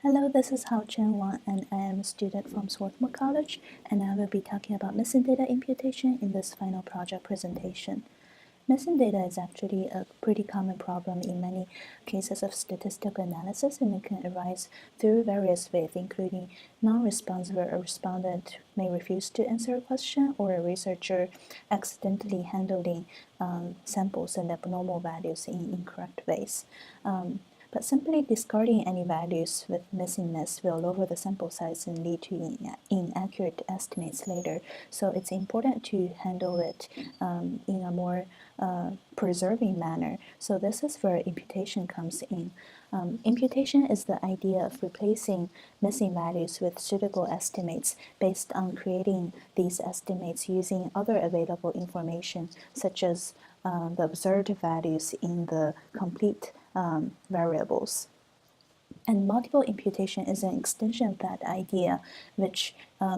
Hello, this is Hao Chen Wang, and I am a student from Swarthmore College, and I will be talking about missing data imputation in this final project presentation. Missing data is actually a pretty common problem in many cases of statistical analysis, and it can arise through various ways, including non-response where a respondent may refuse to answer a question, or a researcher accidentally handling samples and abnormal values in incorrect ways. But simply discarding any values with missingness will lower the sample size and lead to inaccurate estimates later. So it's important to handle it in a more preserving manner. So this is where imputation comes in. Imputation is the idea of replacing missing values with suitable estimates based on creating these estimates using other available information, such as the observed values in the complete variables. And multiple imputation is an extension of that idea, which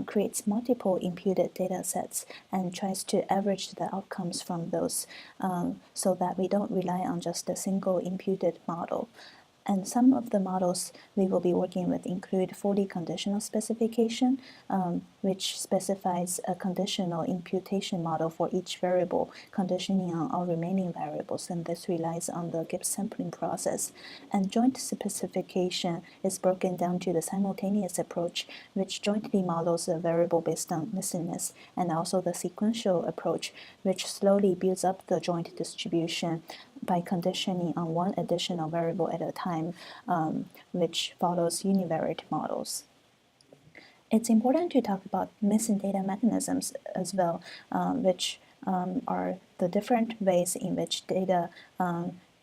creates multiple imputed data sets and tries to average the outcomes from those so that we don't rely on just a single imputed model. And some of the models we will be working with include fully conditional specification, which specifies a conditional imputation model for each variable, conditioning on all remaining variables, and this relies on the Gibbs sampling process. And joint specification is broken down to the simultaneous approach, which jointly models a variable based on missingness, and also the sequential approach, which slowly builds up the joint distribution by conditioning on one additional variable at a time, which follows univariate models. It's important to talk about missing data mechanisms as well, which are the different ways in which data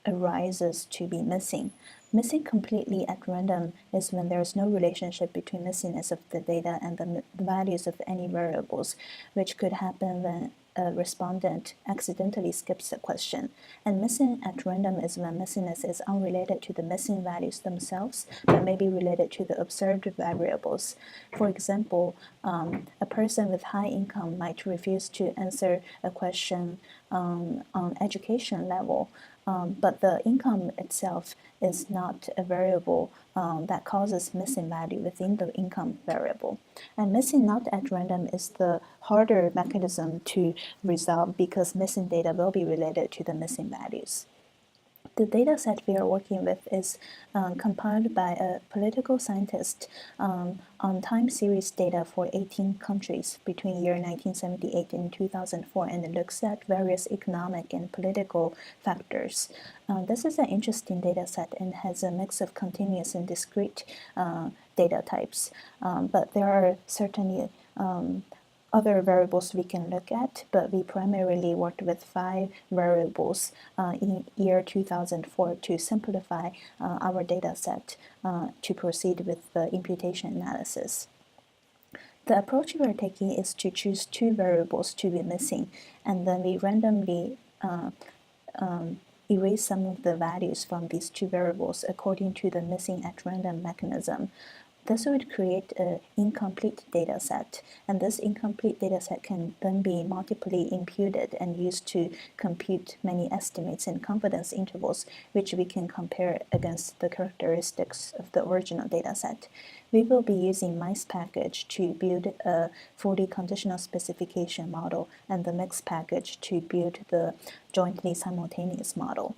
arises to be missing. Missing completely at random is when there is no relationship between missingness of the data and the values of any variables, which could happen when a respondent accidentally skips a question. And missing at random is when missingness is unrelated to the missing values themselves, but may be related to the observed variables. For example, a person with high income might refuse to answer a question on education level, but the income itself is not a variable that causes missing value within the income variable. And missing not at random is the harder mechanism to resolve because missing data will be related to the missing values. The data set we are working with is compiled by a political scientist on time series data for 18 countries between year 1978 and 2004, and it looks at various economic and political factors. This is an interesting data set and has a mix of continuous and discrete data types, but there are certainly other variables we can look at, but we primarily worked with 5 variables in year 2004 to simplify our data set to proceed with the imputation analysis. The approach we are taking is to choose 2 variables to be missing, and then we randomly erase some of the values from these 2 variables according to the missing at random mechanism. This would create an incomplete data set, and this incomplete data set can then be multiply imputed and used to compute many estimates and confidence intervals, which we can compare against the characteristics of the original data set. We will be using mice package to build a fully conditional specification model and the mix package to build the jointly simultaneous model.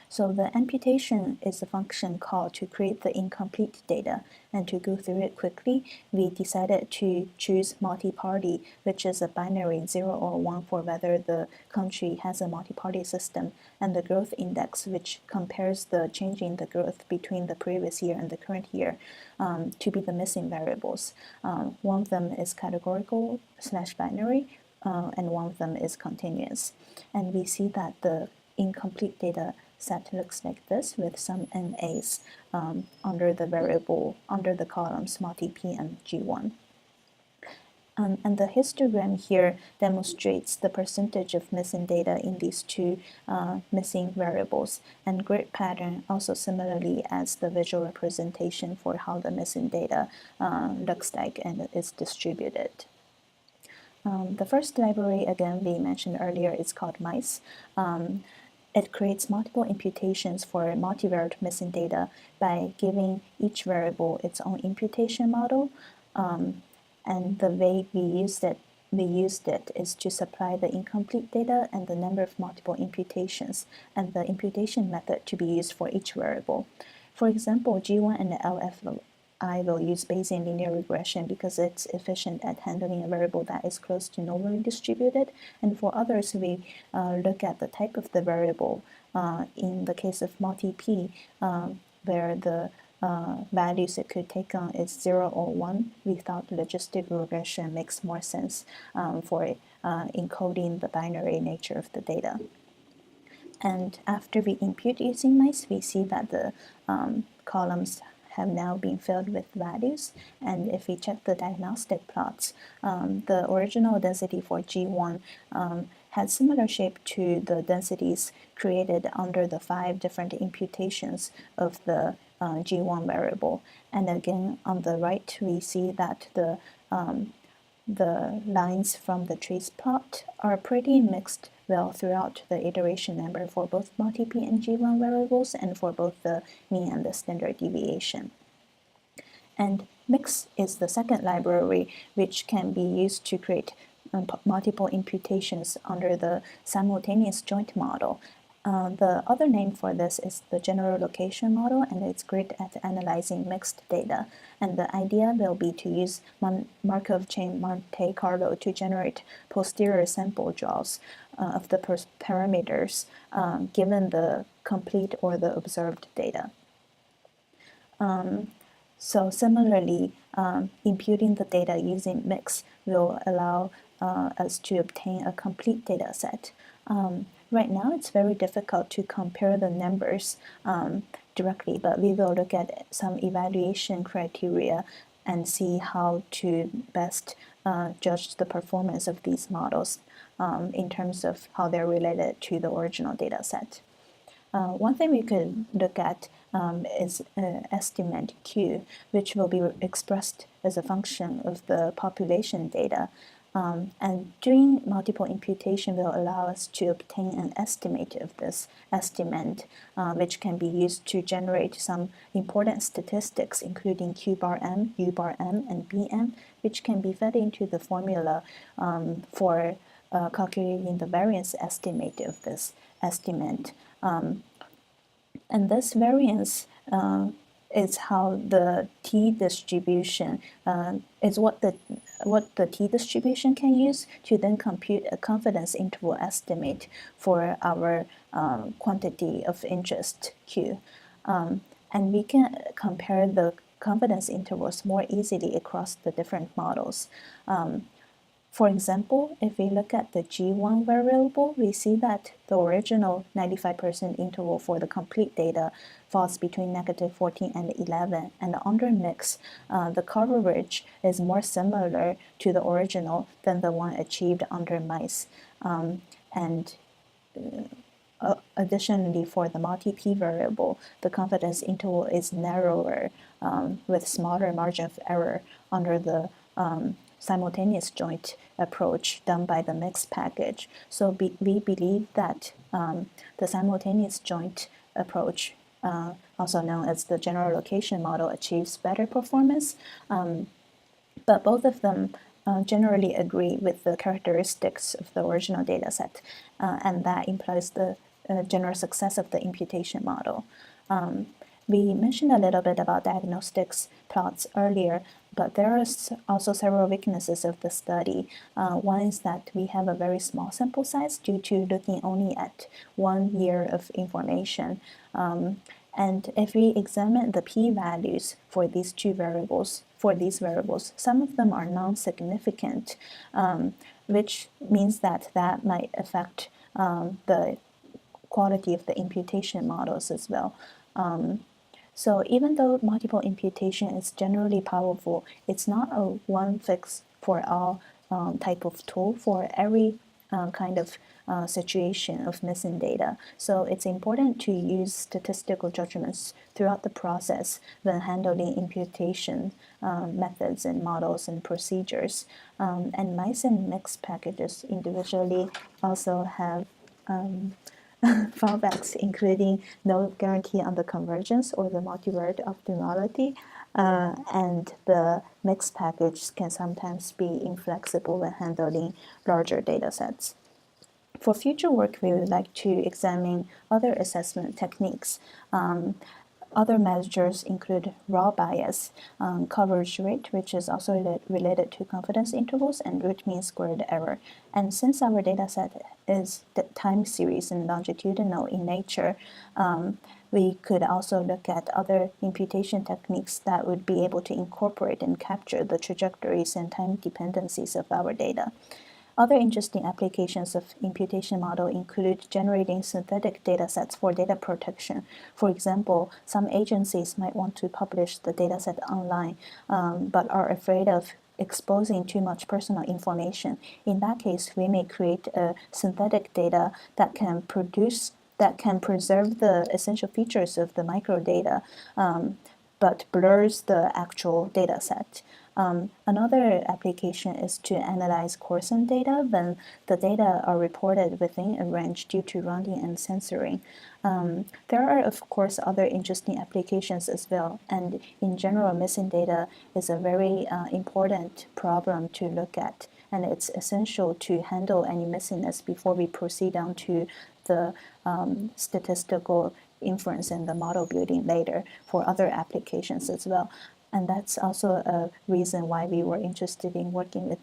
So the imputation is a function call to create the incomplete data, and to go through it quickly, we decided to choose multi-party, which is a binary 0 or 1 for whether the country has a multi-party system, and the growth index, which compares the change in the growth between the previous year and the current year to be the missing variables. One of them is categorical / binary, and one of them is continuous. And we see that the incomplete data set looks like this with some NAs under the columns multi-P and G1. And the histogram here demonstrates the percentage of missing data in these 2 missing variables, and grid pattern also similarly as the visual representation for how the missing data looks like and is distributed. The first library, again, we mentioned earlier, is called mice. it creates multiple imputations for multivariate missing data by giving each variable its own imputation model. And the way we used it is to supply the incomplete data and the number of multiple imputations and the imputation method to be used for each variable. For example, G1 and the LFI will use Bayesian linear regression because it's efficient at handling a variable that is close to normally distributed. And for others, we look at the type of the variable. In the case of multi-P, where the values it could take on is 0 or 1, we thought logistic regression makes more sense for encoding the binary nature of the data. And after we impute using mice, we see that the columns have now been filled with values. And if we check the diagnostic plots, the original density for G1 had similar shape to the densities created under the 5 different imputations of the G1 variable. And again, on the right, we see that the lines from the trace plot are pretty mixed well throughout the iteration number for both multi-P and G1 variables and for both the mean and the standard deviation. And mix is the second library which can be used to create multiple imputations under the simultaneous joint model. The other name for this is the general location model, and it's great at analyzing mixed data. And the idea will be to use Markov chain Monte Carlo to generate posterior sample draws of the parameters given the complete or the observed data. So similarly, imputing the data using mix will allow us to obtain a complete data set. Right now, it's very difficult to compare the numbers directly, but we will look at some evaluation criteria and see how to best judge the performance of these models in terms of how they're related to the original data set. One thing we could look at is estimate Q, which will be expressed as a function of the population data. And doing multiple imputation will allow us to obtain an estimate of this estimate, which can be used to generate some important statistics, including Q bar M, U bar M, and BM, which can be fed into the formula for calculating the variance estimate of this estimate. And this variance is how the t distribution is what the t distribution can use to then compute a confidence interval estimate for our quantity of interest Q. And we can compare the confidence intervals more easily across the different models. For example, if we look at the G1 variable, we see that the original 95% interval for the complete data falls between -14 and 11, and under mix, the coverage is more similar to the original than the one achieved under mice. Additionally, for the multi-P variable, the confidence interval is narrower with smaller margin of error under the simultaneous joint approach done by the mix package. So we believe that the simultaneous joint approach, also known as the general location model, achieves better performance, but both of them generally agree with the characteristics of the original data set, and that implies the general success of the imputation model. We mentioned a little bit about diagnostics plots earlier, but there are also several weaknesses of the study. One is that we have a very small sample size due to looking only at 1 year of information. And if we examine the p-values for these variables, some of them are non-significant, which means that might affect the quality of the imputation models as well. So even though multiple imputation is generally powerful, it's not a one-fix-for-all type of tool for every kind of situation of missing data. So it's important to use statistical judgments throughout the process when handling imputation methods and models and procedures. And mice and mix packages individually also have fallbacks, including no guarantee on the convergence or the multivariate optimality, and the mixed package can sometimes be inflexible when handling larger data sets. For future work, we would like to examine other assessment techniques. Other measures include raw bias, coverage rate, which is also related to confidence intervals, and root mean squared error. And since our data set is the time series and longitudinal in nature, we could also look at other imputation techniques that would be able to incorporate and capture the trajectories and time dependencies of our data. Other interesting applications of imputation model include generating synthetic data sets for data protection. For example, some agencies might want to publish the data set online, but are afraid of exposing too much personal information. In that case, we may create a synthetic data that can preserve the essential features of the microdata, but blurs the actual data set. Another application is to analyze coarsened data when the data are reported within a range due to rounding and censoring. There are, of course, other interesting applications as well, and in general, missing data is a very important problem to look at, and it's essential to handle any missingness before we proceed on to the statistical inference and the model building later for other applications as well. And that's also a reason why we were interested in working with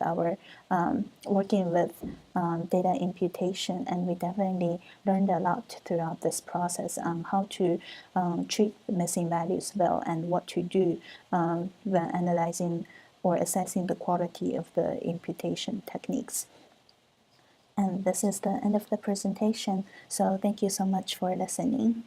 data imputation, and we definitely learned a lot throughout this process on how to treat missing values well and what to do when analyzing or assessing the quality of the imputation techniques. And this is the end of the presentation, so thank you so much for listening.